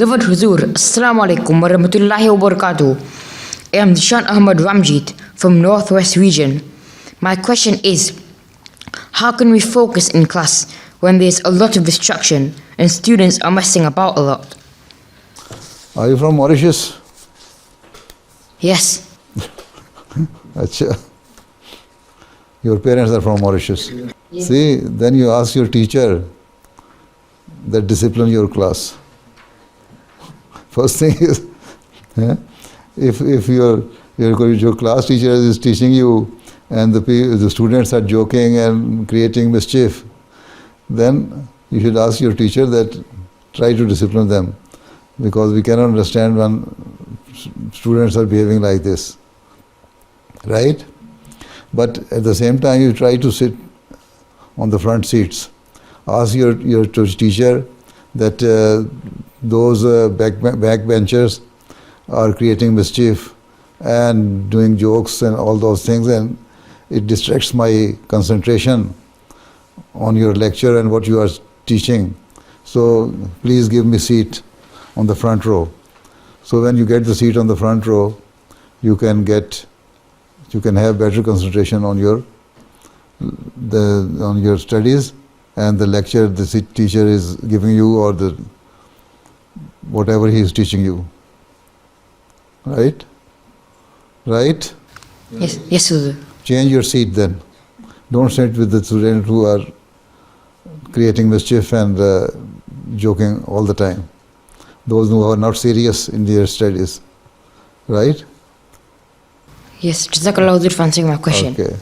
Revered Huzur, Assalamu alaikum wa rahmatullahi wa barakatuh. I am Dishan Ahmad Ramjeet from Northwest Region. My question is, how can we focus in class when there's a lot of distraction and students are messing about a lot? Are you from Mauritius? Yes. Achha. Your parents are from Mauritius. Yes. See, then you ask your teacher that discipline your class. First thing is, if your class teacher is teaching you and the students are joking and creating mischief, then you should ask your teacher that try to discipline them, because we cannot understand when students are behaving like this, right? But at the same time, you try to sit on the front seats. Ask your teacher that those backbenchers are creating mischief and doing jokes and all those things, and it distracts my concentration on your lecture and what you are teaching. So please give me seat on the front row. So when you get the seat on the front row, you can have better concentration on your studies and the lecture the teacher is giving you, or the whatever he is teaching you. Right? Right? Yes, yes, Huzur. Change your seat then. Don't sit with the students who are creating mischief and joking all the time. Those who are not serious in their studies. Right? Yes, Jazakallah Huzur for answering my question. Okay.